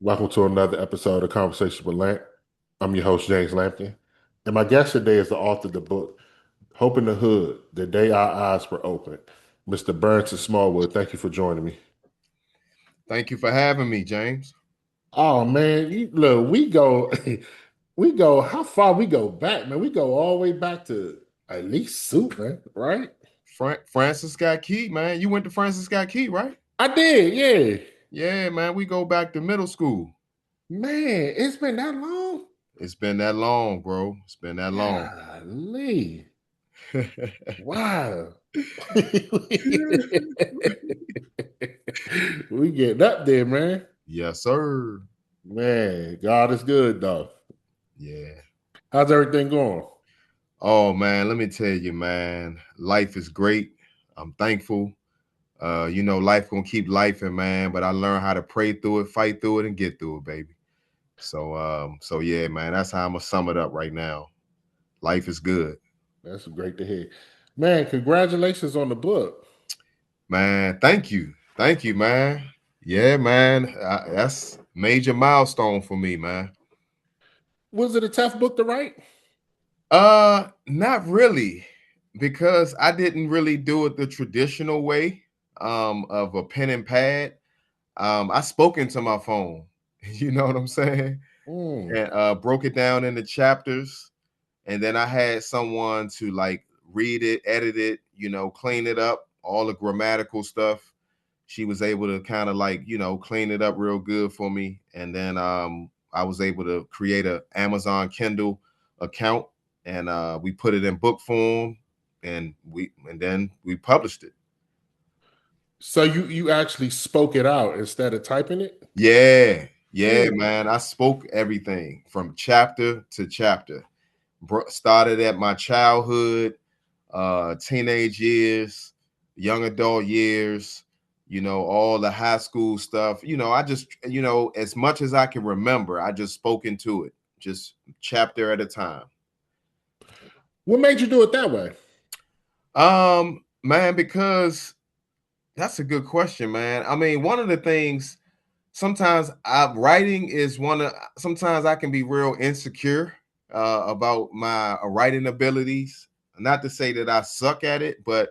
Welcome to another episode of Conversation with Lamp. I'm your host, James Lampkin. And my guest today is the author of the book, Hope in the Hood, The Day Our Eyes Were Open. Mr. Barrington Smallwood, thank you for joining me. Thank you for having me, James. Oh man, look, we go, we go, how far we go back, man? We go all the way back to at least Soup, man, right? Francis Scott Key, man. You went to Francis Scott Key, right? I did, yeah. Yeah, man. We go back to middle school. Man, it's been that long. It's been that long, bro. It's been that long. Golly. Wow. We getting up there, man. Yes, sir. Man, God is good though. Yeah. How's everything going? Oh man, let me tell you, man. Life is great. I'm thankful. Life gonna keep lifing, man. But I learned how to pray through it, fight through it, and get through it, baby. So yeah, man. That's how I'm gonna sum it up right now. Life is good. That's great to hear. Man, congratulations on the book. Man, thank you, man. Yeah, man, that's major milestone for me, man. Was it a tough book to write? Not really, because I didn't really do it the traditional way, of a pen and pad. I spoke into my phone, you know what I'm saying, Mm. and broke it down into chapters, and then I had someone to like read it, edit it, clean it up, all the grammatical stuff. She was able to kind of like, clean it up real good for me. And then I was able to create a Amazon Kindle account, and we put it in book form, and then we published it. So you actually spoke it out instead of typing it? Yeah, yeah, Mm. man. I spoke everything from chapter to chapter. Started at my childhood, teenage years, young adult years, all the high school stuff. I just, as much as I can remember, I just spoke into it, just chapter at a time. What made you do it that way? Man, because that's a good question, man. I mean, one of the things sometimes writing is sometimes I can be real insecure about my writing abilities. Not to say that I suck at it, but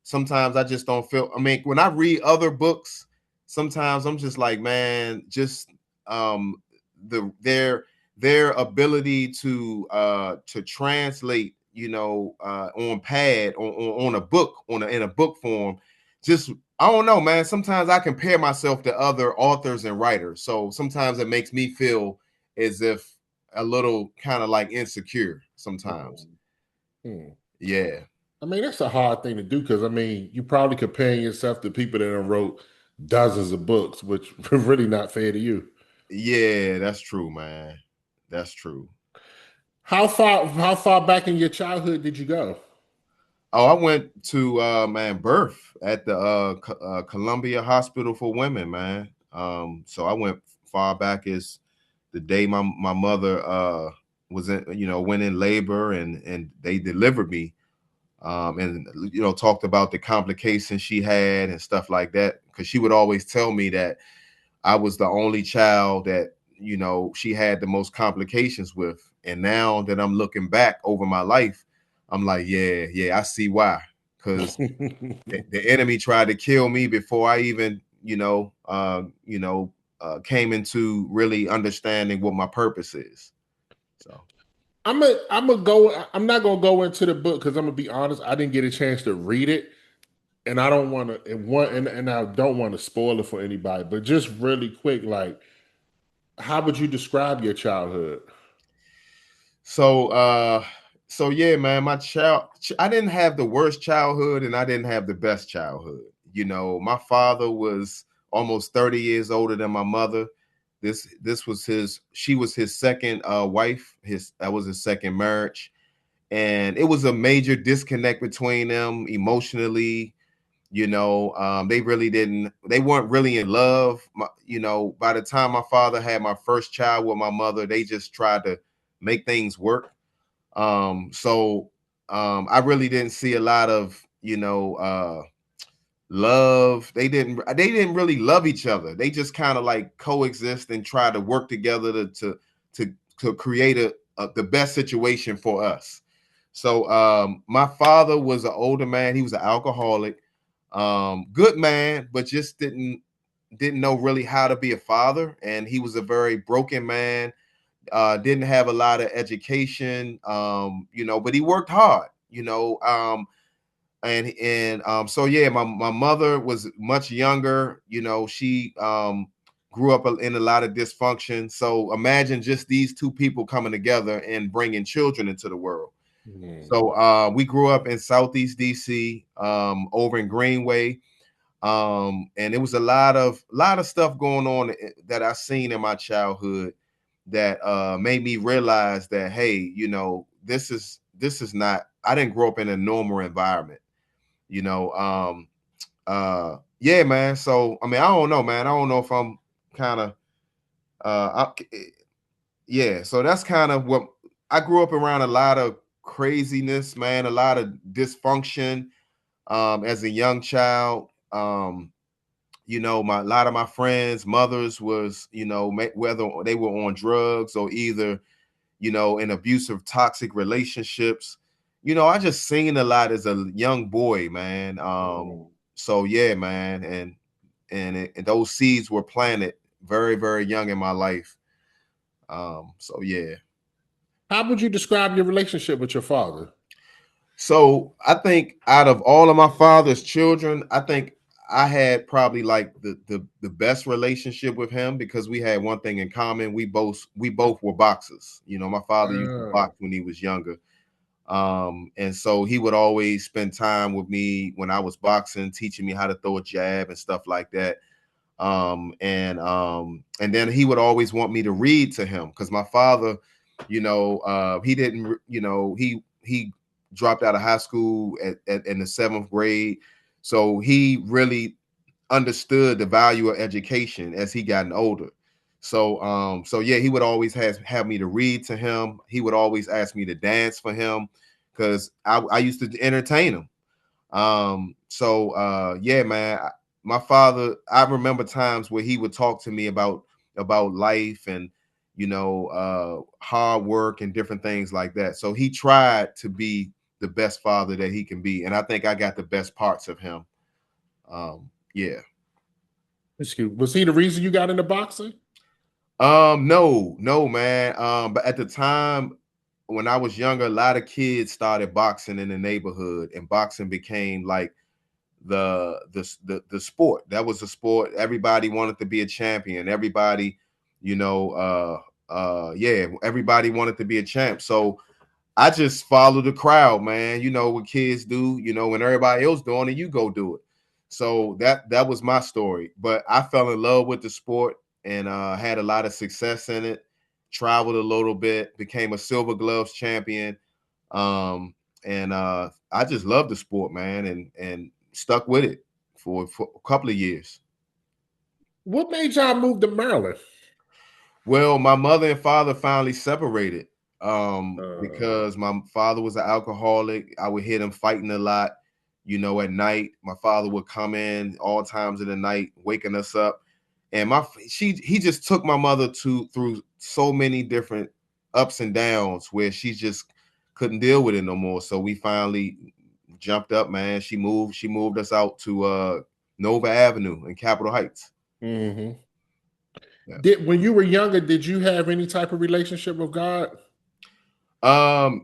sometimes I just don't feel. I mean, when I read other books, sometimes I'm just like, man, just um, their ability to translate, on pad on a book in a book form, just I don't know, man. Sometimes I compare myself to other authors and writers, so sometimes it makes me feel as if a little kind of like insecure sometimes. Mm. Yeah. I mean, that's a hard thing to do because I mean, you probably comparing yourself to people that have wrote dozens of books, which really not fair to you. Yeah, that's true, man. That's true. How far back in your childhood did you go? Oh, I went to man birth at the Columbia Hospital for Women, man. So I went far back as the day my mother was in, went in labor, and they delivered me, and talked about the complications she had and stuff like that, because she would always tell me that I was the only child that she had the most complications with. And now that I'm looking back over my life, I'm like, yeah, I see why. Because the enemy tried to kill me before I even came into really understanding what my purpose is. So I'm not gonna go into the book because I'm gonna be honest. I didn't get a chance to read it, and I don't want to. And I don't want to spoil it for anybody. But just really quick, like, how would you describe your childhood? So so yeah, man, I didn't have the worst childhood, and I didn't have the best childhood. My father was almost 30 years older than my mother. This was she was his second wife. That was his second marriage. And it was a major disconnect between them emotionally. They weren't really in love. By the time my father had my first child with my mother, they just tried to make things work. So I really didn't see a lot of love. They didn't really love each other. They just kind of like coexist and try to work together to to create the best situation for us. So my father was an older man. He was an alcoholic, good man, but just didn't know really how to be a father. And he was a very broken man. Didn't have a lot of education, but he worked hard. So yeah, my mother was much younger. She grew up in a lot of dysfunction. So imagine just these two people coming together and bringing children into the world. Mm. So we grew up in Southeast DC, over in Greenway, and it was a lot of stuff going on that I seen in my childhood that made me realize that, hey, this is not. I didn't grow up in a normal environment. you know um yeah, man. So I mean, I don't know, man. I don't know if I'm kind of yeah. So that's kind of what I grew up around, a lot of craziness, man, a lot of dysfunction as a young child. My a lot of my friends mothers was, whether they were on drugs or either, in abusive, toxic relationships. I just seen a lot as a young boy, man. Mm. So yeah, man, and those seeds were planted very, very young in my life. So yeah. How would you describe your relationship with your father? So I think out of all of my father's children, I think I had probably like the best relationship with him because we had one thing in common. We both were boxers. My father used to Uh, box when he was younger. And so he would always spend time with me when I was boxing, teaching me how to throw a jab and stuff like that. And then he would always want me to read to him because my father, he didn't, he dropped out of high school in the seventh grade, so he really understood the value of education as he gotten older. So yeah, he would always have me to read to him. He would always ask me to dance for him because I used to entertain him. So yeah, man, my father, I remember times where he would talk to me about life and hard work and different things like that. So he tried to be the best father that he can be, and I think I got the best parts of him. Yeah. excuse. Was he the reason you got into boxing? No, no, man. But at the time when I was younger, a lot of kids started boxing in the neighborhood, and boxing became like the sport. That was the sport. Everybody wanted to be a champion. Everybody, yeah, everybody wanted to be a champ. So I just follow the crowd, man. You know what kids do. When everybody else doing it, you go do it. So that was my story. But I fell in love with the sport and had a lot of success in it. Traveled a little bit, became a Silver Gloves champion, and I just love the sport, man, and stuck with it for a couple of years. What made y'all move to Maryland? Well, my mother and father finally separated Uh, because my father was an alcoholic. I would hear them fighting a lot, at night. My father would come in all times of the night, waking us up. And he just took my mother through so many different ups and downs where she just couldn't deal with it no more. So we finally jumped up, man. She moved us out to Nova Avenue in Capitol Heights. mhm. Yeah. When you were younger, did you have any type of relationship with God?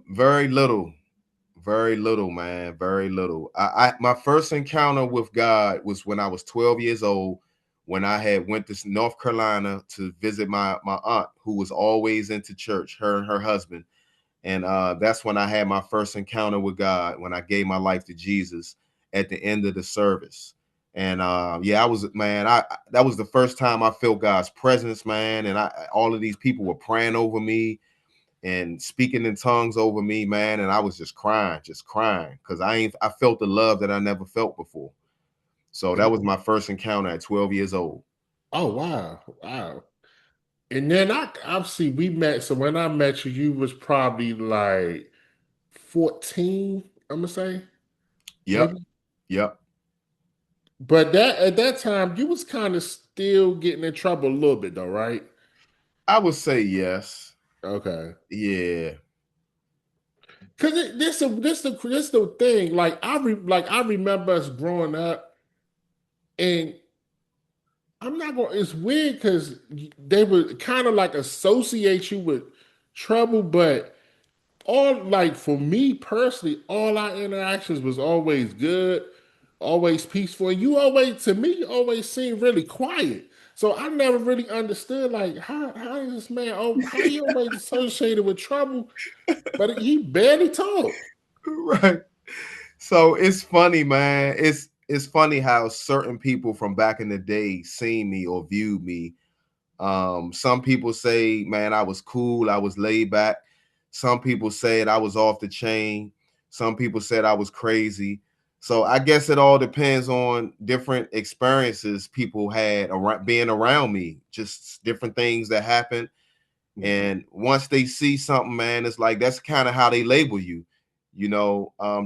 Very little. Very little, man. Very little. My first encounter with God was when I was 12 years old, when I had went to North Carolina to visit my aunt, who was always into church, her and her husband. And that's when I had my first encounter with God, when I gave my life to Jesus at the end of the service. And yeah, I was, man, I that was the first time I felt God's presence, man. And all of these people were praying over me and speaking in tongues over me, man. And I was just crying because I felt the love that I never felt before. So that was my first encounter at 12 years old. Oh wow, wow. And then I obviously we met. So when I met you, you was probably like 14. I'm gonna say Yep, maybe. yep. But that at that time, you was kind of still getting in trouble a little bit, though, right? I would say yes. Okay. Yeah. Cause this the thing. Like I remember us growing up, and I'm not going. It's weird because they would kind of like associate you with trouble, but all like for me personally, all our interactions was always good, always peaceful. And you always, to me, you always seemed really quiet. So I never really understood like how is this man? Oh, how he always associated with trouble, but he barely talked. Right. So it's funny, man. It's funny how certain people from back in the day seen me or viewed me. Some people say, man, I was cool, I was laid back. Some people said I was off the chain. Some people said I was crazy. So I guess it all depends on different experiences people had around being around me, just different things that happened. Mhm. And once they see something, man, it's like that's kind of how they label you.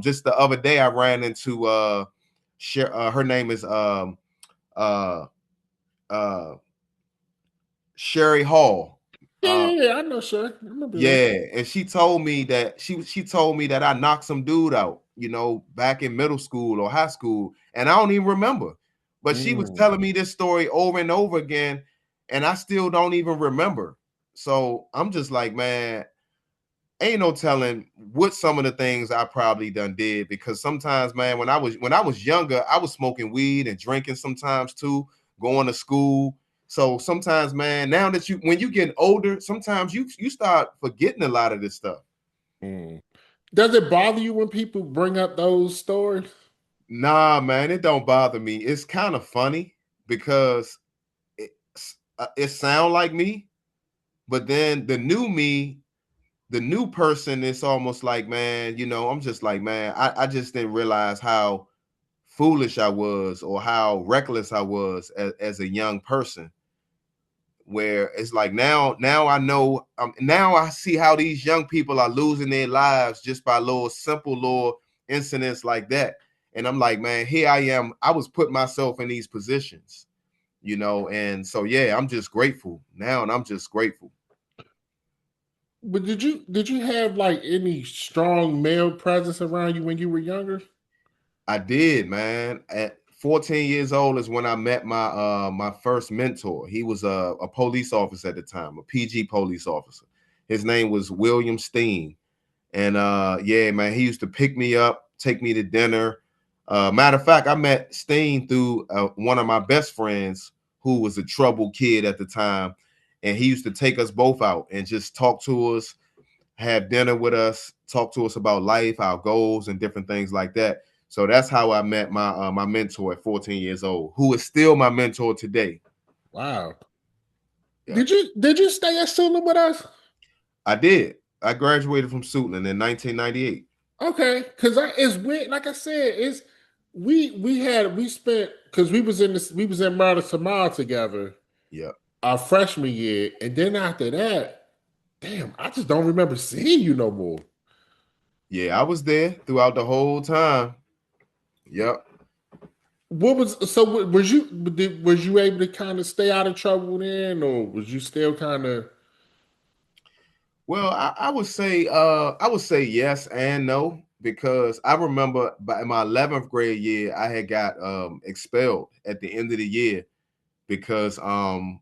Just the other day I ran into her name is uh uh Sherry Hall. Yeah, Uh yeah, yeah. I know, sir. I remember her. yeah, and she told me that she told me that I knocked some dude out, back in middle school or high school, and I don't even remember. But she was Mm, telling me this story over and over again, and I still don't even remember. So I'm just like, man, ain't no telling what some of the things I probably done did, because sometimes, man, when I was younger, I was smoking weed and drinking sometimes too, going to school. So sometimes, man, now that when you getting older, sometimes you start forgetting a lot of this stuff. mm. Does it bother you when people bring up those stories? Nah, man, it don't bother me. It's kind of funny because it, it sound like me, but then the new person, is almost like, man, I'm just like, man, I just didn't realize how foolish I was or how reckless I was as a young person. Where it's like, now I know, now I see how these young people are losing their lives just by little simple little incidents like that. And I'm like, man, here I am. I was putting myself in these positions, and so yeah, I'm just grateful now, and I'm just grateful. But did you have like any strong male presence around you when you were younger? I did, man. At 14 years old is when I met my first mentor. He was a police officer at the time, a PG police officer. His name was William Steen. And yeah, man, he used to pick me up, take me to dinner. Matter of fact, I met Steen through one of my best friends who was a troubled kid at the time. And he used to take us both out and just talk to us, have dinner with us, talk to us about life, our goals, and different things like that. So that's how I met my mentor at 14 years old, who is still my mentor today. Wow. Yeah, Did you stay at Sula with us? I did. I graduated from Suitland in 1998. Okay, because it's weird. Like I said, it's we spent because we was in Murder Samara together Yeah, our freshman year, and then after that, damn, I just don't remember seeing you no more. yeah, I was there throughout the whole time. Yep. What was so? Was you able to kind of stay out of trouble then, or was you still kind of? Well, I would say yes and no, because I remember by my 11th grade year I had got expelled at the end of the year because I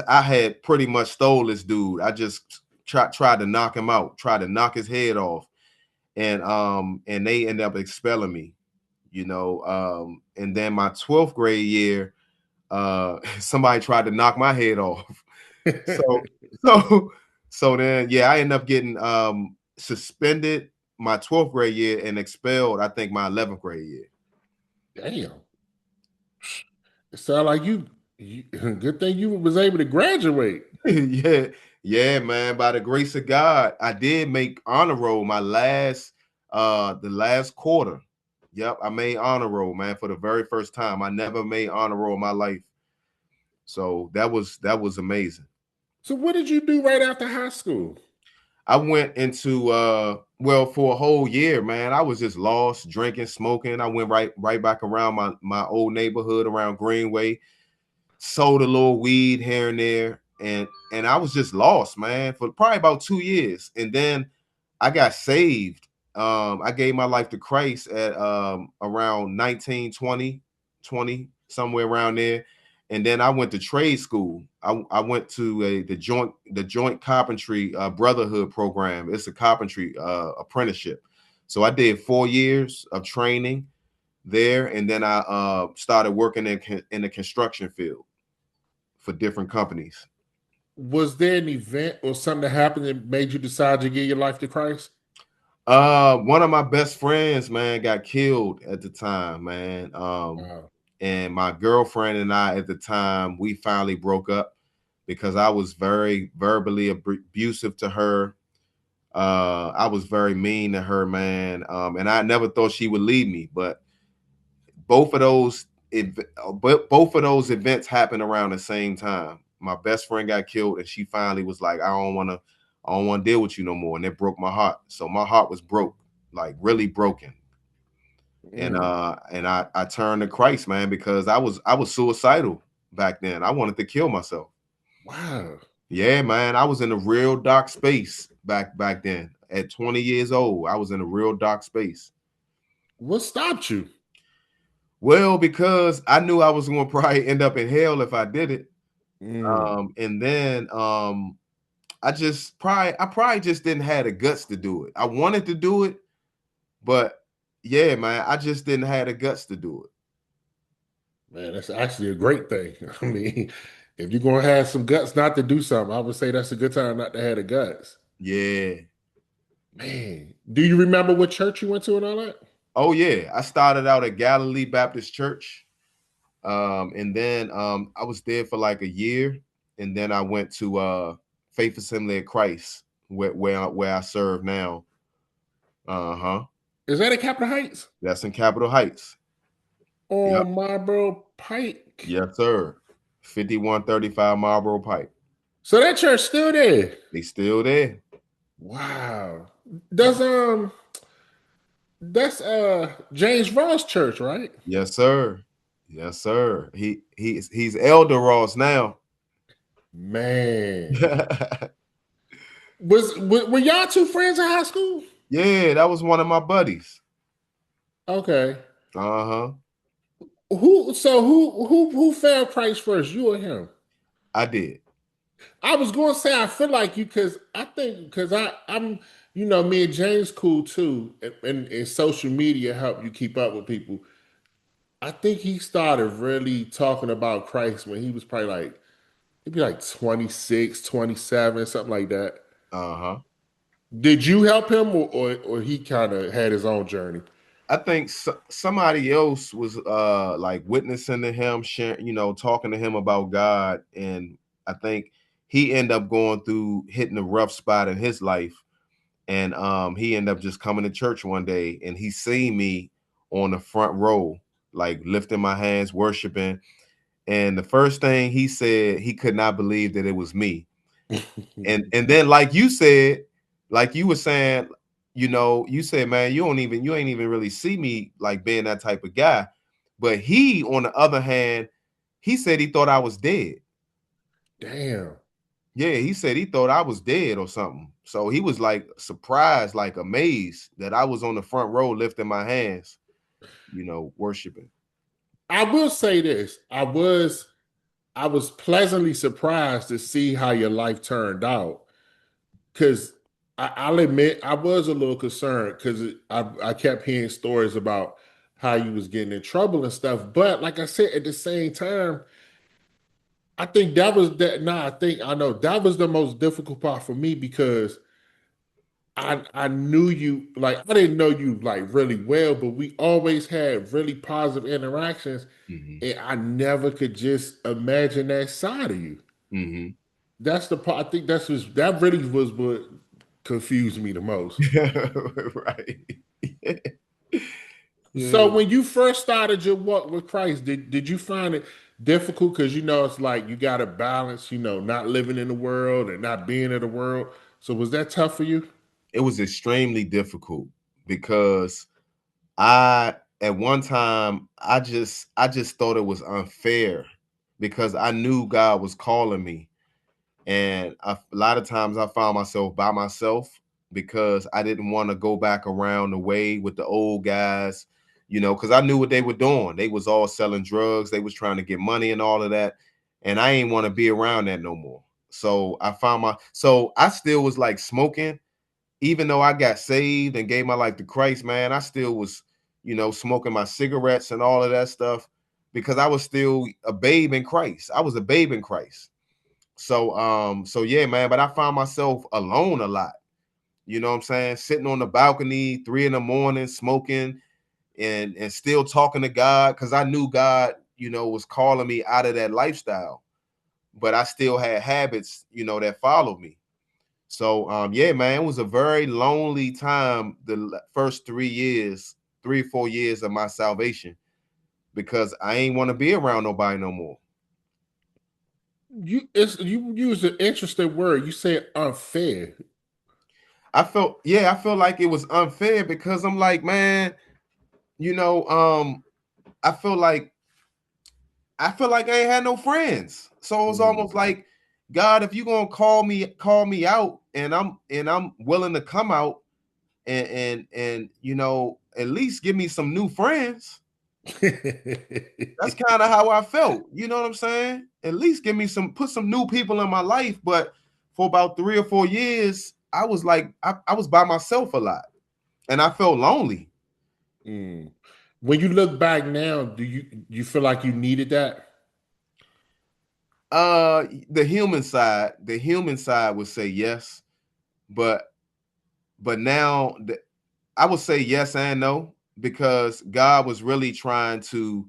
had pretty much stole this dude. I just tried to knock him out, tried to knock his head off, and they ended up expelling me. And then my 12th grade year, somebody tried to knock my head off. So so so then yeah, I ended up getting suspended my 12th grade year and expelled, I think, my 11th grade year. Damn, it sounded like you. Good thing you was able to graduate. Yeah, yeah, man. By the grace of God, I did make honor roll my the last quarter. Yep, I made honor roll, man, for the very first time. I never made honor roll in my life. So that was amazing. So what did you do right after high school? I went into well, for a whole year, man. I was just lost, drinking, smoking. I went right back around my old neighborhood around Greenway, sold a little weed here and there, and I was just lost, man, for probably about 2 years. And then I got saved. I gave my life to Christ at around 19, 20, somewhere around there. And then I went to trade school. I went to the joint carpentry brotherhood program. It's a carpentry apprenticeship. So I did 4 years of training there, and then I started working in the construction field for different companies. Was there an event or something that happened that made you decide to give your life to Christ? One of my best friends, man, got killed at the time, man. Wow. And my girlfriend and I at the time, we finally broke up because I was very verbally abusive to her. I was very mean to her, man. And I never thought she would leave me, but both of those both of those events happened around the same time. My best friend got killed, and she finally was like, I don't want to deal with you no more. And it broke my heart. So my heart was broke, like really broken. Mm. And I turned to Christ, man, because I was suicidal back then. I wanted to kill myself. Wow. Yeah, man. I was in a real dark space back then. At 20 years old, I was in a real dark space. What stopped you? Well, because I knew I was going to probably end up in hell if I did it. Mm. And then I probably just didn't have the guts to do it. I wanted to do it, but yeah, man, I just didn't have the guts to do it. Man, that's actually a great thing. I mean, if you're gonna have some guts not to do something, I would say that's a good time not to have the guts. Yeah. Man, do you remember what church you went to and all that? Oh yeah. I started out at Galilee Baptist Church. And then I was there for like a year, and then I went to Faith Assembly of Christ, where I serve now. Uh-huh. Is that at Capitol Heights? That's in Capitol Heights. Yep. On Marlboro Pike. Yes, sir. 5135 Marlboro Pike. So that church still there. They still there. Wow. Does that's James Ross Church, right? Yes, sir. Yes, sir. He's Elder Ross now. Man. Were y'all two friends in high school? Yeah, that was one of my buddies. Okay. Uh-huh. Who found Christ first, you or him? I did. I was going to say I feel like you because I think because I'm me and James cool too, and social media help you keep up with people. I think he started really talking about Christ when he was probably like maybe like 26, 27, something like that. Uh-huh. Did you help him or he kind of had his own journey? I think somebody else was like witnessing to him, sharing, talking to him about God, and I think he ended up going through hitting a rough spot in his life, and he ended up just coming to church one day, and he seen me on the front row, like lifting my hands, worshiping, and the first thing he said, he could not believe that it was me. And then like you said, like you were saying, you said, man, you ain't even really see me like being that type of guy. But he, on the other hand, he said he thought I was dead. Damn. Yeah, he said he thought I was dead or something. So he was like surprised, like amazed that I was on the front row lifting my hands, worshiping. I will say this. I was pleasantly surprised to see how your life turned out. Because I'll admit I was a little concerned because I kept hearing stories about how you was getting in trouble and stuff. But like I said, at the same time, I think that was that. Nah, I think I know that was the most difficult part for me because I knew you like I didn't know you like really well, but we always had really positive interactions, Mm-hmm. and I never could just imagine that side of you. Mm-hmm. That's the part. I think that really was what confused me the most. Right. So Yeah. when you first started your walk with Christ, did you find it difficult? Because it's like you got to balance, not living in the world and not being in the world. So was that tough for you? It was extremely difficult because I at one time I just thought it was unfair because I knew God was calling me, and a lot of times I found myself by myself because I didn't want to go back around the way with the old guys, because I knew what they were doing. They was all selling drugs, they was trying to get money and all of that, and I ain't want to be around that no more. So I still was like smoking, even though I got saved and gave my life to Christ, man. I still was, smoking my cigarettes and all of that stuff because I was still a babe in Christ. I was a babe in Christ. So yeah, man, but I found myself alone a lot. You know what I'm saying? Sitting on the balcony, 3 in the morning, smoking and still talking to God because I knew God, was calling me out of that lifestyle. But I still had habits, that followed me. So yeah, man, it was a very lonely time the first 3 years, 3 or 4 years of my salvation because I ain't want to be around nobody no more. You use an interesting word. You said unfair. I felt like it was unfair because I'm like, man, you know, um, I feel like I feel like I ain't had no friends. So it's Mm. almost like, God, if you gonna call me out, and I'm willing to come out and at least give me some new friends. That's kind of how I felt. You know what I'm saying? At least put some new people in my life. But for about 3 or 4 years, I was like, I was by myself a lot, and I felt lonely. Mm. When you look back now, do you feel like you needed that? The human side would say yes, but now I would say yes and no because God was really trying to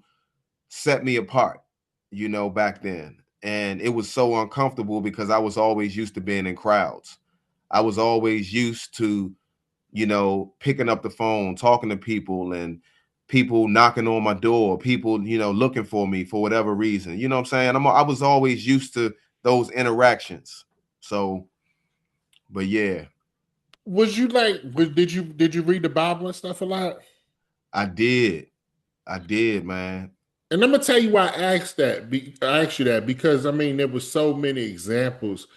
set me apart, back then. And it was so uncomfortable because I was always used to being in crowds. I was always used to, picking up the phone, talking to people, and people knocking on my door, people, looking for me for whatever reason. You know what I'm saying? I was always used to those interactions. So, but yeah, Was you like? Did you read the Bible and stuff a lot? I did. I did, man. And I'm gonna tell you why I asked that. I asked you that because I mean there were so many examples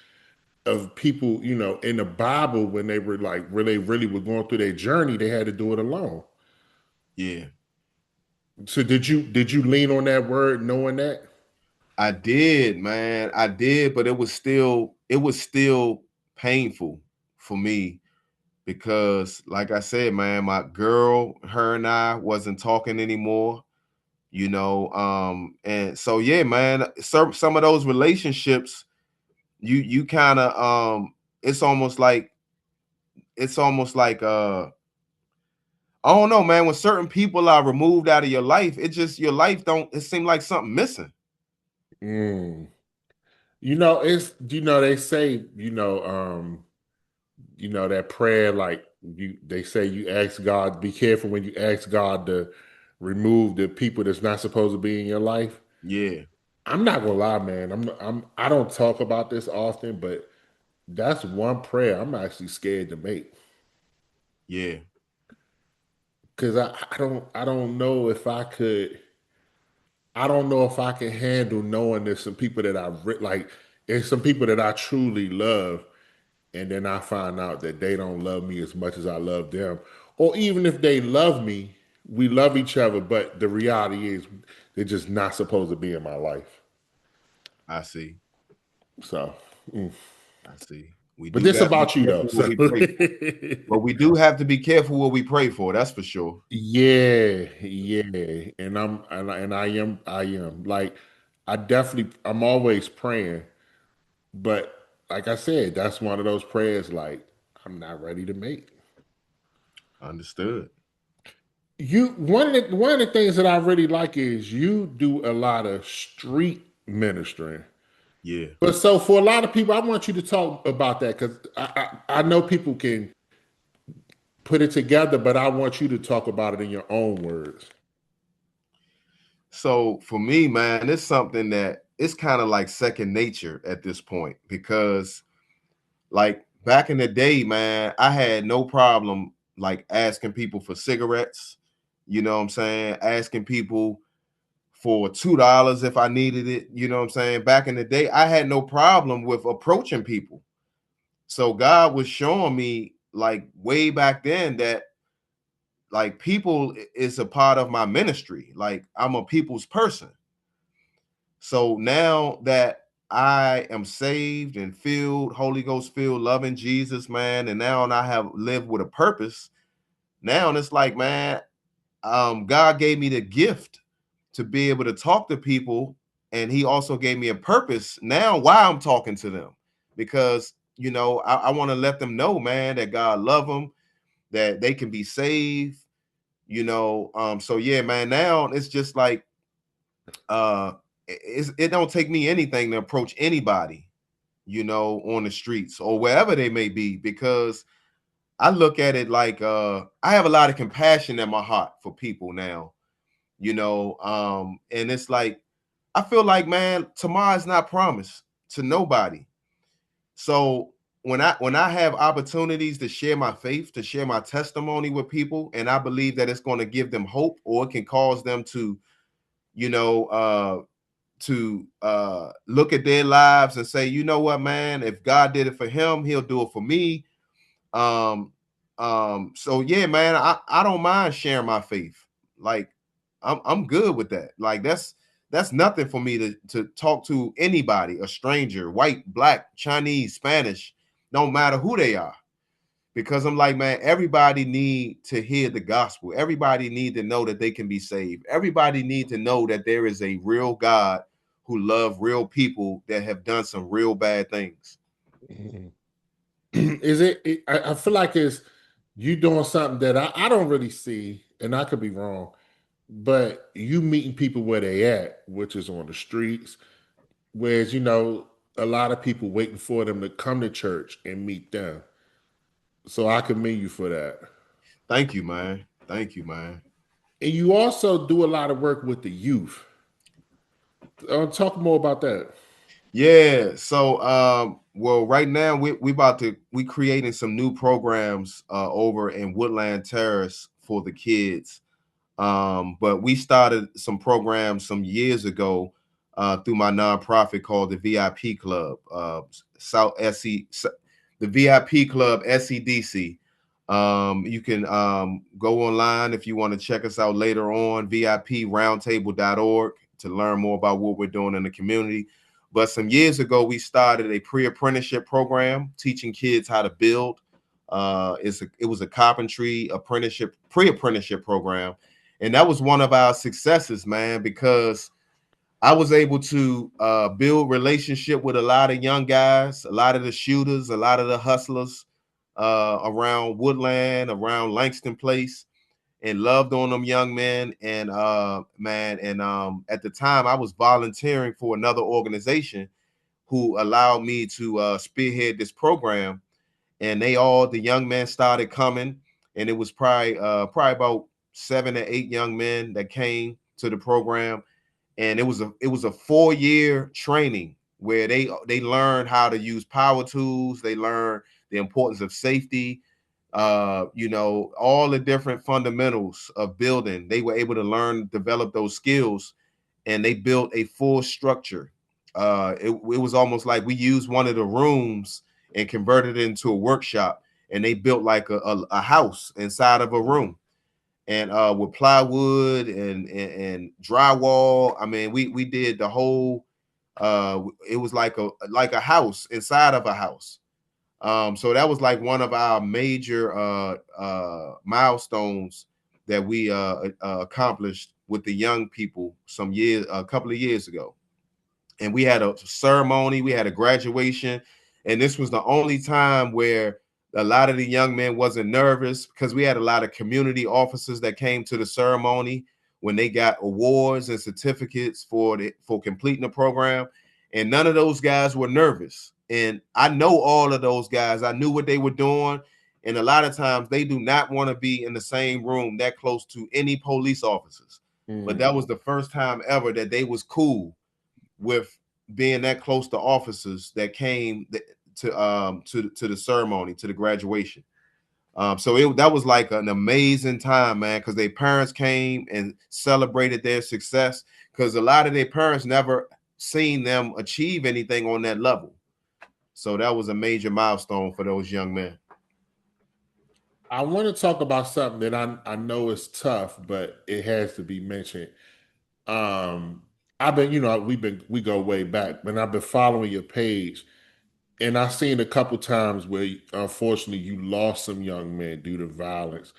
of people, in the Bible when they were like really were going through their journey, they had to do it alone. Yeah. So did you lean on that word knowing that? I did, man. I did, but it was still painful for me because like I said, man, my girl, her and I wasn't talking anymore, and so yeah, man, some of those relationships you kind of it's almost like it's almost like I don't know, man, when certain people are removed out of your life, it just your life don't it seemed like something missing. Mm. It's they say, that prayer, like they say you ask God, be careful when you ask God to remove the people that's not supposed to be in your life. Yeah, I'm not gonna lie, man. I don't talk about this often, but that's one prayer I'm actually scared to make. yeah, Cause I don't know if I could. I don't know if I can handle knowing there's some people that like. There's some people that I truly love, and then I find out that they don't love me as much as I love them. Or even if they love me, we love each other, but the reality is they're just not supposed to be in my life. I see. So, mm. I see. We But do this got to be about you though. careful what So, we pray for. But we do have to be careful what we pray for. That's for sure. yeah, yeah, and I am like, I'm always praying, but like I said, that's one of those prayers like I'm not ready to make. Understood. You one of the things that I really like is you do a lot of street ministering. Yeah. But so for a lot of people, I want you to talk about that because I know people can put it together, but I want you to talk about it in your own words. So for me, man, it's something that it's kind of like second nature at this point because like back in the day, man, I had no problem like asking people for cigarettes. You know what I'm saying? Asking people for $2 if I needed it. You know what I'm saying? Back in the day, I had no problem with approaching people. So God was showing me like way back then that like people is a part of my ministry. Like I'm a people's person. So now that I am saved and filled, Holy Ghost filled, loving Jesus, man, and now I have lived with a purpose. Now it's like, man, God gave me the gift to be able to talk to people, and He also gave me a purpose now why I'm talking to them, because I want to let them know, man, that God love them, that they can be saved. So yeah, man. Now it's just like it don't take me anything to approach anybody, on the streets or wherever they may be, because I look at it like I have a lot of compassion in my heart for people now, and it's like I feel like, man, tomorrow is not promised to nobody. So when I have opportunities to share my faith, to share my testimony with people, and I believe that it's going to give them hope, or it can cause them to, you know, look at their lives and say, you know what, man, if God did it for him, he'll do it for me. Um, so yeah, man, I don't mind sharing my faith. Like I'm good with that. Like that's nothing for me to talk to anybody, a stranger, white, black, Chinese, Spanish, don't matter who they are. Because I'm like, man, everybody need to hear the gospel. Everybody need to know that they can be saved. Everybody need to know that there is a real God who love real people that have done some real bad things. Mhm. Is I feel like it's you doing something that I don't really see, and I could be wrong, but you meeting people where they at, which is on the streets, whereas a lot of people waiting for them to come to church and meet them. So I commend you for that. Thank you, man. Thank you, man. And you also do a lot of work with the youth. Talk more about that. Yeah. So well, right now we creating some new programs over in Woodland Terrace for the kids. But we started some programs some years ago through my nonprofit called the VIP Club, South SC, the VIP Club SEDC. You can go online if you want to check us out later on, VIProundtable.org, to learn more about what we're doing in the community. But some years ago, we started a pre-apprenticeship program teaching kids how to build. It was a carpentry apprenticeship, pre-apprenticeship program, and that was one of our successes, man, because I was able to build relationship with a lot of young guys, a lot of the shooters, a lot of the hustlers around Woodland, around Langston Place, and loved on them young men. And man, and at the time I was volunteering for another organization who allowed me to spearhead this program. And the young men started coming, and it was probably about 7 or 8 young men that came to the program, and it was a 4-year training where they learned how to use power tools. They learned the importance of safety, all the different fundamentals of building. They were able to learn, develop those skills, and they built a full structure. It was almost like we used one of the rooms and converted it into a workshop, and they built like a house inside of a room, and with plywood and drywall. I mean, we did the whole. It was like a house inside of a house. So that was like one of our major milestones that we accomplished with the young people a couple of years ago. And we had a ceremony, we had a graduation, and this was the only time where a lot of the young men wasn't nervous, because we had a lot of community officers that came to the ceremony when they got awards and certificates for completing the program, and none of those guys were nervous. And I know all of those guys. I knew what they were doing, and a lot of times they do not want to be in the same room that close to any police officers. But that Mm. was the first time ever that they was cool with being that close to officers that came to the ceremony, to the graduation. That was like an amazing time, man, because their parents came and celebrated their success, because a lot of their parents never seen them achieve anything on that level. So that was a major milestone for those young men. I want to talk about something that I know is tough, but it has to be mentioned. Um, I've been, we go way back, but I've been following your page, and I've seen a couple times where, unfortunately, you lost some young men due to violence.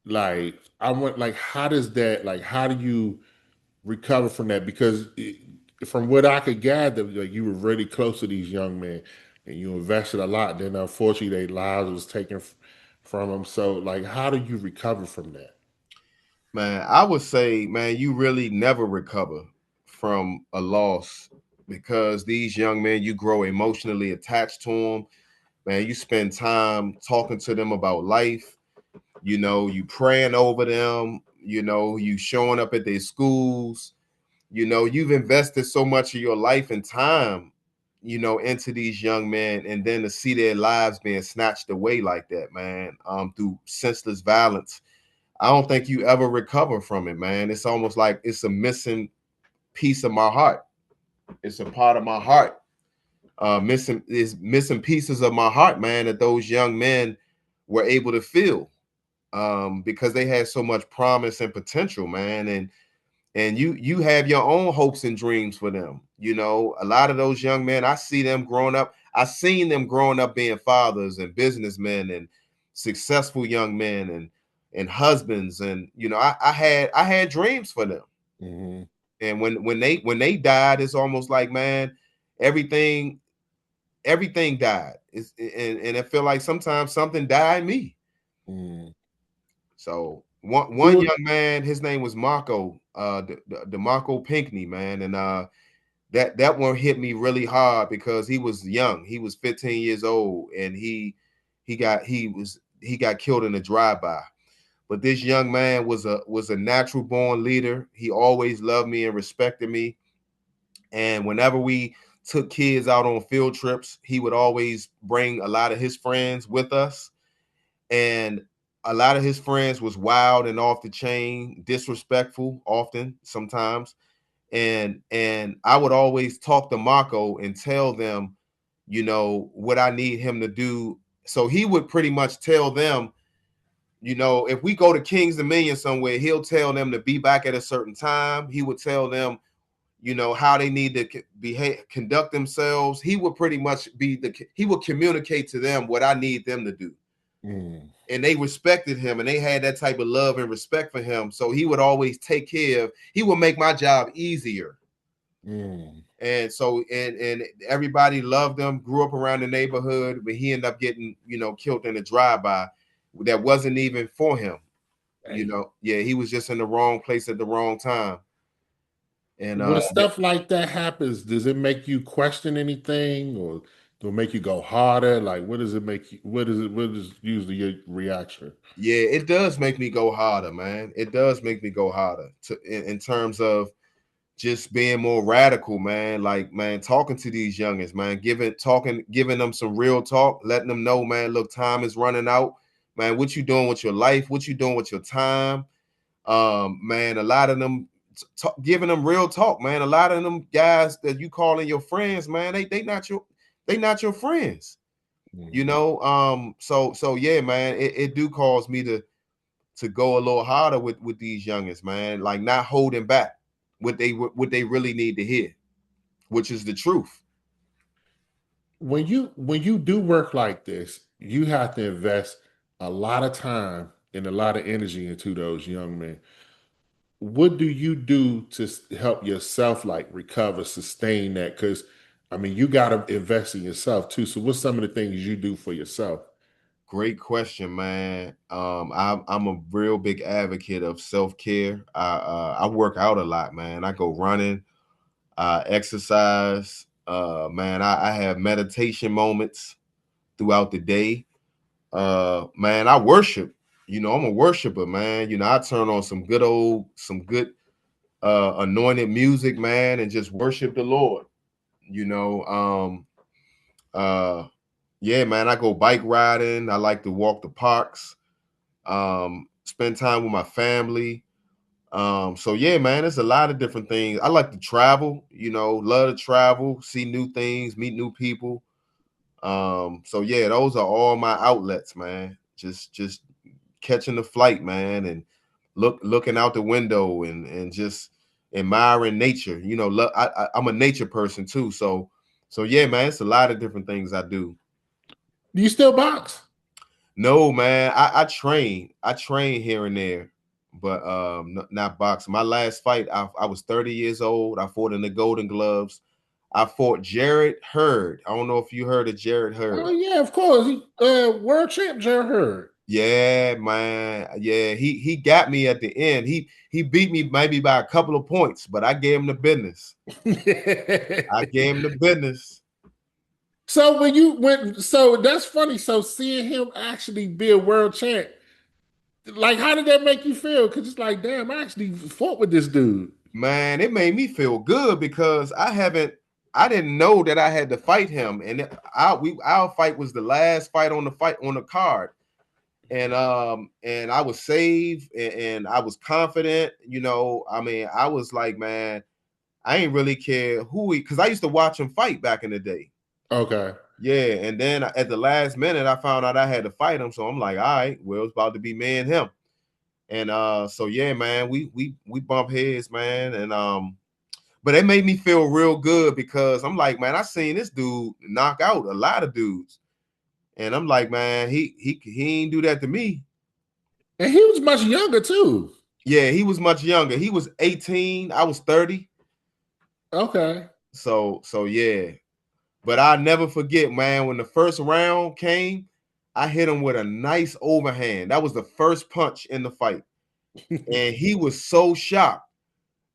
Like, I want, like, how does that, like, how do you recover from that? Because from what I could gather, like, you were really close to these young men, and you invested a lot. Then, unfortunately, their lives was taken from them. So, like, how do you recover from that? Man, I would say, man, you really never recover from a loss, because these young men, you grow emotionally attached to them. Man, you spend time talking to them about life. You praying over them. You showing up at their schools. You've invested so much of your life and time, into these young men, and then to see their lives being snatched away like that, man, through senseless violence. I don't think you ever recover from it, man. It's almost like it's a missing piece of my heart. It's a part of my heart. Missing pieces of my heart, man, that those young men were able to feel, because they had so much promise and potential, man. And you have your own hopes and dreams for them. A lot of those young men, I see them growing up. I seen them growing up being fathers and businessmen and successful young men and husbands. And I had dreams for them. Hmm. And when they died, it's almost like, man, everything everything died. And I feel like sometimes something died in me. Mm. So one Do young man, his name was Marco, the Marco Pinckney, man, and that one hit me really hard because he was young. He was 15 years old, and he got killed in a drive-by. But this young man was a natural born leader. He always loved me and respected me. And whenever we took kids out on field trips, he would always bring a lot of his friends with us. And a lot of his friends was wild and off the chain, disrespectful often, sometimes. And I would always talk to Marco and tell them, what I need him to do. So he would pretty much tell them, if we go to King's Dominion somewhere, he'll tell them to be back at a certain time. He would tell them, how they need to behave, conduct themselves. He would pretty much he would communicate to them what I need them to do. mm, And they respected him, and they had that type of love and respect for him. So he would always he would make my job easier. mm. And so, and everybody loved him, grew up around the neighborhood, but he ended up getting, killed in a drive-by that wasn't even for him. Hey, Yeah, he was just in the wrong place at the wrong time. And when stuff like that happens, does it make you question anything, or do it make you go harder? Like, what does it make you? What is usually your reaction? yeah, it does make me go harder, man. It does make me go harder in terms of just being more radical, man. Like, man, talking to these youngins, man, giving them some real talk, letting them know, man, look, time is running out, man. What you doing with your life? What you doing with your time? Man, a lot of them giving them real talk, man. A lot of them guys that you calling your friends, man, they not your friends. Mhm. So yeah, man, it do cause me to go a little harder with these youngins, man. Like, not holding back what they really need to hear, which is the truth. When you do work like this, you have to invest a lot of time and a lot of energy into those young men. What do you do to help yourself, like, recover, sustain that? Because I mean, you got to invest in yourself too. So, what's some of the things you do for yourself? Great question, man. I'm a real big advocate of self-care. I work out a lot, man. I go running, exercise. Man, I have meditation moments throughout the day. Man, I worship. I'm a worshiper, man. I turn on some good anointed music, man, and just worship the Lord. You know, um, Uh, yeah, man, I go bike riding. I like to walk the parks. Spend time with my family. So yeah, man, it's a lot of different things. I like to travel, love to travel, see new things, meet new people. So yeah, those are all my outlets, man. Just catching the flight, man, and looking out the window and just admiring nature. I'm a nature person too, so yeah, man, it's a lot of different things I do. Do you still box? No, man, I train here and there, but not boxing. My last fight, I was 30 years old. I fought in the Golden Gloves. I fought Jared Hurd. I don't know if you heard of Jared Oh Hurd. yeah, of course. He, world champ Joe Hurd. Yeah, man. Yeah, he got me at the end. He beat me maybe by a couple of points, but I gave him the business. I gave him the business. So when you went, so that's funny. So seeing him actually be a world champ, like how did that make you feel? Because it's like, damn, I actually fought with this dude. Man, it made me feel good because I didn't know that I had to fight him, and our fight was the last fight on the card, and I was saved, and I was confident. I mean, I was like, man, I ain't really care who he, because I used to watch him fight back in the day. Okay. Yeah, and then at the last minute, I found out I had to fight him, so I'm like, all right, well, it's about to be me and him, and so yeah, man, we bump heads, man, and but it made me feel real good because I'm like, man, I seen this dude knock out a lot of dudes, and I'm like, man, he ain't do that to me. And he was much younger too. Yeah, he was much younger. He was 18. I was 30. Okay. So yeah. But I'll never forget, man, when the first round came, I hit him with a nice overhand. That was the first punch in the fight. And he was so shocked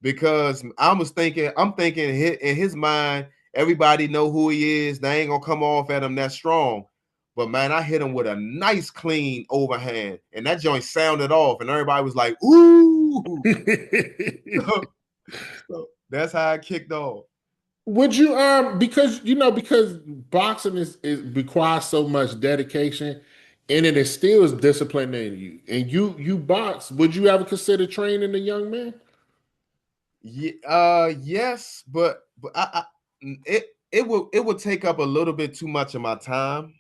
because I'm thinking in his mind, everybody know who he is. They ain't gonna come off at him that strong. But man, I hit him with a nice clean overhand, and that joint sounded off, and everybody was like, "Ooh!" So that's how I kicked off. Would you because because boxing is requires so much dedication and it instills discipline in you and you box, would you ever consider training a young man? Yeah, yes, but it would take up a little bit too much of my time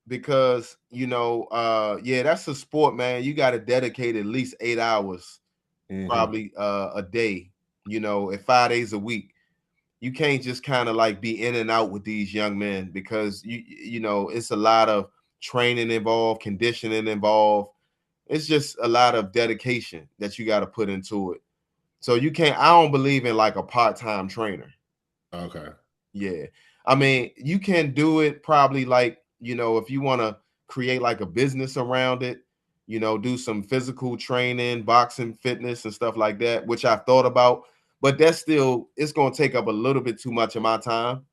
because yeah, that's a sport, man. You got to dedicate at least 8 hours, Hmm. probably a day. At 5 days a week. You can't just kind of like be in and out with these young men because it's a lot of training involved, conditioning involved. It's just a lot of dedication that you got to put into it. So you can't. I don't believe in like a part-time trainer. Okay. Yeah. I mean, you can do it probably like, if you want to create like a business around it, do some physical training, boxing, fitness, and stuff like that, which I've thought about, but that's still, it's going to take up a little bit too much of my time.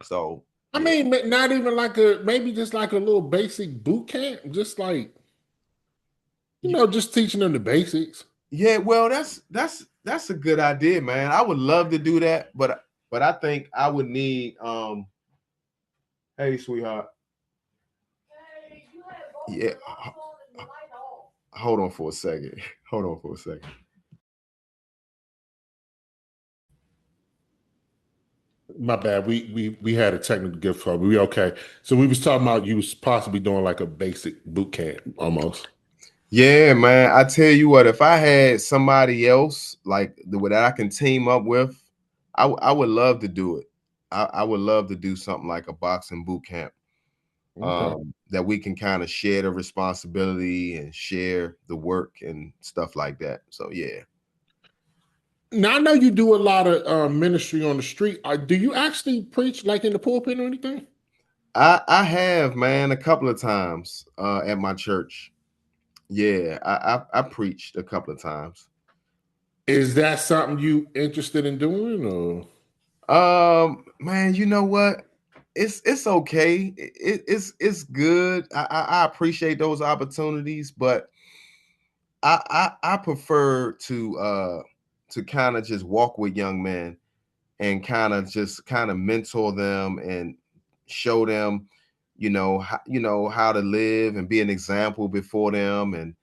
So, I yeah. mean, not even like a maybe just like a little basic boot camp, just like just teaching them the basics. Yeah, well, that's a good idea, man. I would love to do that, but I think I would need hey, sweetheart. Yeah, hold on for a second. Hold on for a second. My bad. We had a technical difficulty. We okay. So we was talking about you was possibly doing like a basic boot camp almost. Yeah, man. I tell you what, if I had somebody else like that I can team up with, I would love to do it. I would love to do something like a boxing boot camp, Okay. that we can kind of share the responsibility and share the work and stuff like that. So yeah, Now I know you do a lot of ministry on the street. Do you actually preach like in the pulpit or anything? I have, man, a couple of times at my church. Yeah, I preached a couple of times. Is that something you interested in doing or? Man, you know what? It's okay. It's good. I appreciate those opportunities, but I prefer to kind of just walk with young men and kind of just kind of mentor them and show them, how to live and be an example before them. And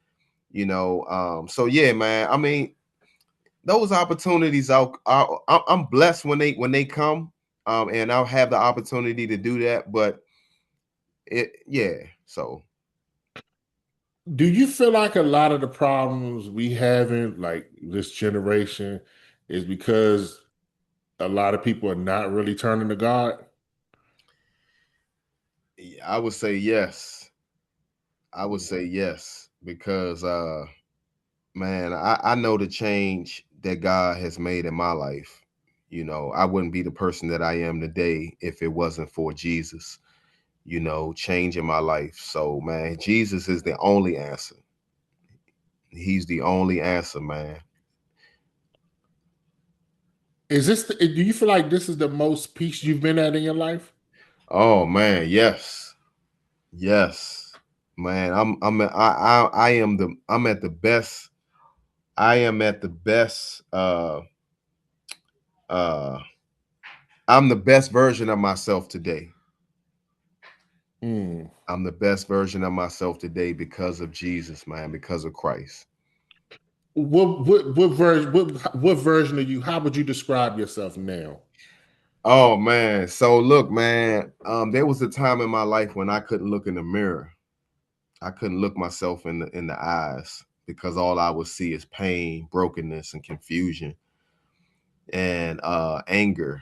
so yeah, man, I mean, those opportunities, I'm blessed when they come, and I'll have the opportunity to do that. But yeah, so Do you feel like a lot of the problems we have in like this generation is because a lot of people are not really turning to God? I would say yes. I would Mm. say yes, because man, I know the change that God has made in my life. I wouldn't be the person that I am today if it wasn't for Jesus, changing my life. So man, Jesus is the only answer. He's the only answer, man. Do you feel like this is the most peace you've been at in your life? Oh man, yes. Yes. Man, I am the I'm at the best. I am at the best uh I'm the best version of myself today. Mm. I'm the best version of myself today because of Jesus, man, because of Christ. What version of you? How would you describe yourself now? Oh man. So look, man, there was a time in my life when I couldn't look in the mirror. I couldn't look myself in the eyes because all I would see is pain, brokenness, and confusion, and anger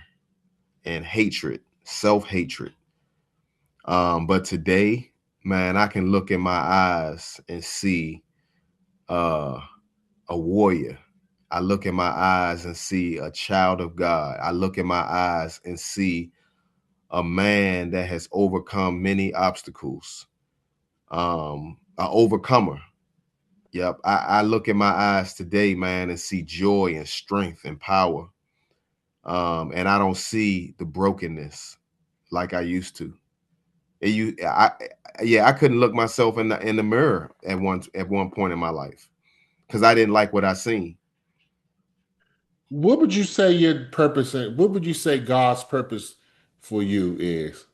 and hatred, self-hatred. But today, man, I can look in my eyes and see uh a warrior. I look in my eyes and see a child of God. I look in my eyes and see a man that has overcome many obstacles, an overcomer. Yep. I look in my eyes today, man, and see joy and strength and power. And I don't see the brokenness like I used to. Yeah, I couldn't look myself in the mirror at one point in my life because I didn't like what I seen. What would you say your purpose? What would you say God's purpose for you is?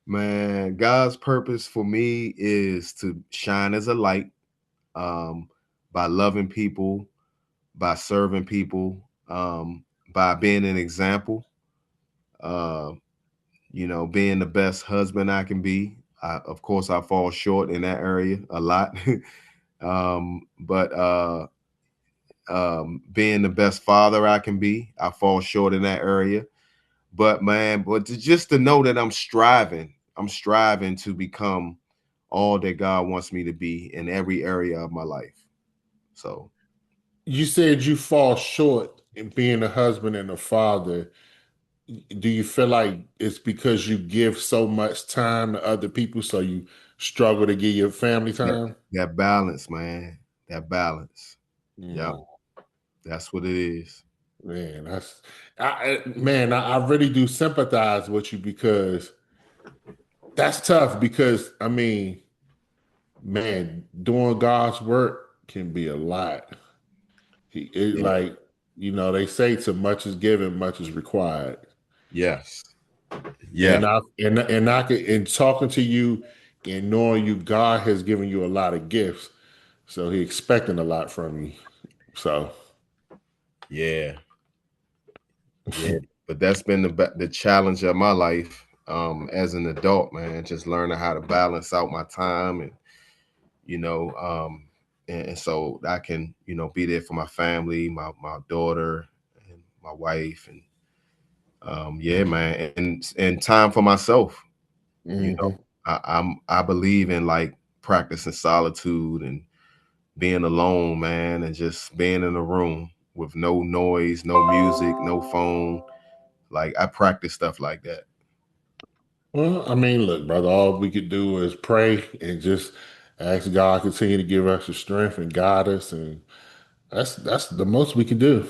Man, God's purpose for me is to shine as a light, um, by loving people, by serving people, by being an example, uh, being the best husband I can be. Of course, I fall short in that area a lot, but being the best father I can be, I fall short in that area. But man, just to know that I'm striving to become all that God wants me to be in every area of my life. So You said you fall short in being a husband and a father. Do you feel like it's because you give so much time to other people, so you struggle to give your family that, time? that balance, man, that balance. Yeah, Mm, that's what it is. man, I really do sympathize with you because that's tough. Because I mean, man, doing God's work can be a lot. Yeah. Like they say, "To much is given, much is required." Yes. Yeah. And I could in talking to you and knowing you, God has given you a lot of gifts, so He expecting a lot from you. So Yeah. Yeah. But that's been the challenge of my life, as an adult, man. Just learning how to balance out my time, and you know, um, and so I can, be there for my family, my daughter, and my wife, and yeah, man, and time for myself. You know, mhm. I believe in like practicing solitude and being alone, man, and just being in a room with no noise, no music, no phone. Like I practice stuff like that. Well, I mean, look, brother, all we could do is pray and just ask God continue to give us the strength and guide us, and that's the most we can do.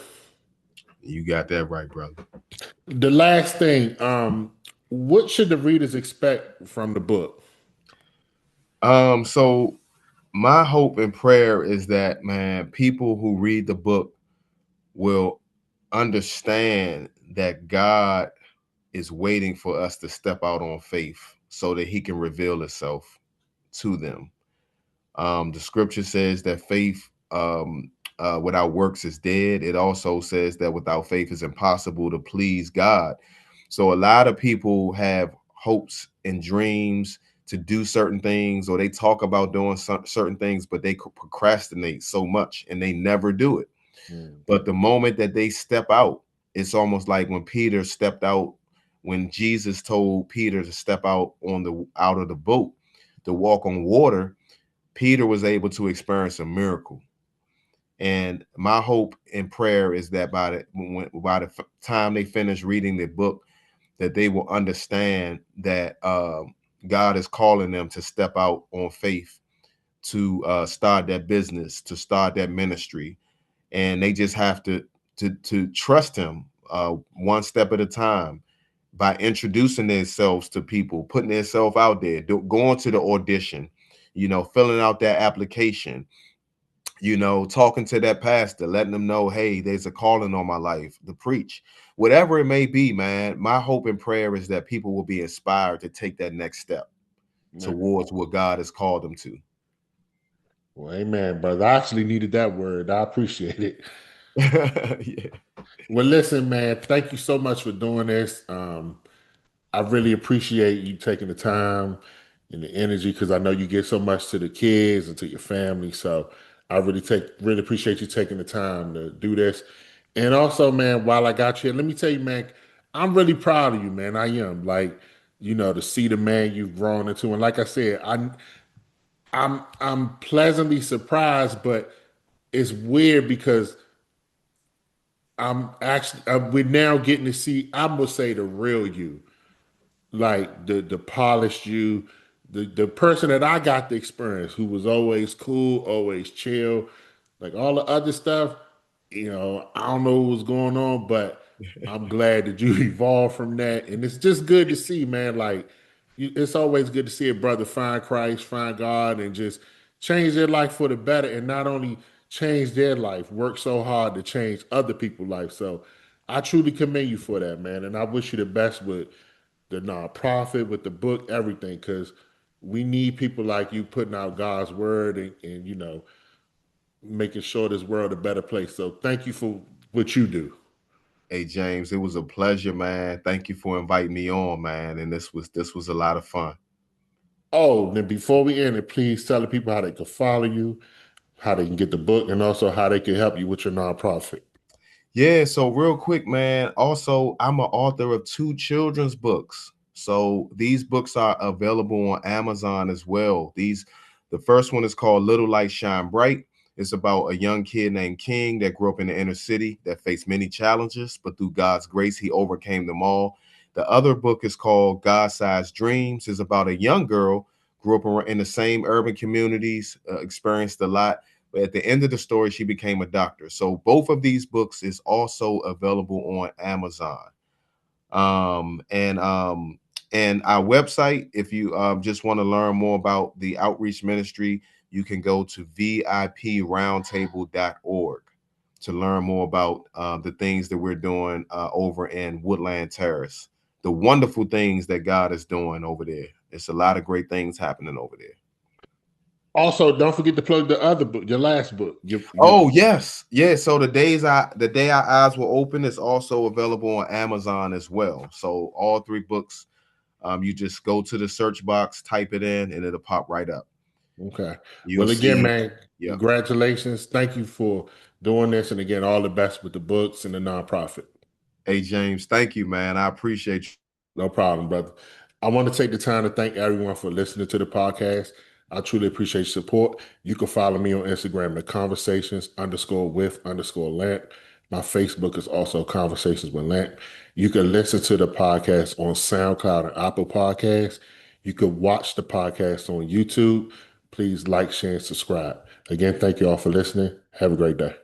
You got that right, brother. The last thing, what should the readers expect from the book? So my hope and prayer is that, man, people who read the book will understand that God is waiting for us to step out on faith so that he can reveal himself to them. The scripture says that faith without works is dead. It also says that without faith it's impossible to please God. So a lot of people have hopes and dreams to do certain things, or they talk about doing certain things, but they procrastinate so much and they never do it. Mm. But the moment that they step out, it's almost like when Peter stepped out, when Jesus told Peter to step out of the boat to walk on water, Peter was able to experience a miracle. And my hope and prayer is that by the time they finish reading the book, that they will understand that God is calling them to step out on faith, to start that business, to start that ministry, and they just have to trust Him one step at a time by introducing themselves to people, putting themselves out there, going to the audition, filling out that application, talking to that pastor, letting them know, hey, there's a calling on my life to preach, whatever it may be, man. My hope and prayer is that people will be inspired to take that next step Man. towards what God has called them to. Well, amen, brother. I actually needed that word. I appreciate it. Yeah. Well, listen, man, thank you so much for doing this. I really appreciate you taking the time and the energy because I know you give so much to the kids and to your family. So I really appreciate you taking the time to do this. And also, man, while I got you here, let me tell you, man, I'm really proud of you, man. I am like, to see the man you've grown into. And like I said, I'm pleasantly surprised, but it's weird because we're now getting to see, I'm gonna say the real you, like the polished you, the person that I got to experience, who was always cool, always chill, like all the other stuff. I don't know what was going on, but I'm glad that you evolved from that, and it's just good to see, man. Like it's always good to see a brother find Christ, find God, and just change their life for the better, and not only change their life, work so hard to change other people's life. So I truly commend you for that, man, and I wish you the best with the nonprofit, with the book, everything, because we need people like you putting out God's word and making sure this world a better place. So thank you for what you do. Hey James, it was a pleasure, man. Thank you for inviting me on, man. And this was a lot of fun. Oh, then before we end it, please tell the people how they can follow you, how they can get the book, and also how they can help you with your nonprofit. Yeah, so real quick, man. Also, I'm an author of 2 children's books. So these books are available on Amazon as well. The first one is called Little Light Shine Bright. It's about a young kid named King that grew up in the inner city that faced many challenges, but through God's grace, he overcame them all. The other book is called God-Sized Dreams. It's about a young girl grew up in the same urban communities, experienced a lot, but at the end of the story, she became a doctor. So both of these books is also available on Amazon. Um, and um, and our website, if you just want to learn more about the outreach ministry, you can go to viproundtable.org to learn more about the things that we're doing over in Woodland Terrace. The wonderful things that God is doing over there. It's a lot of great things happening over there. Also, don't forget to plug the other book, your last book. Oh yes, yeah. So the day our eyes were open is also available on Amazon as well. So all 3 books, you just go to the search box, type it in, and it'll pop right up. Okay. You'll Well, again, see. man, Yep. congratulations. Thank you for doing this. And again, all the best with the books and the nonprofit. Hey James, thank you, man. I appreciate you. No problem, brother. I want to take the time to thank everyone for listening to the podcast. I truly appreciate your support. You can follow me on Instagram at conversations_with_Lamp. My Facebook is also Conversations with Lamp. You can listen to the podcast on SoundCloud and Apple Podcasts. You can watch the podcast on YouTube. Please like, share, and subscribe. Again, thank you all for listening. Have a great day.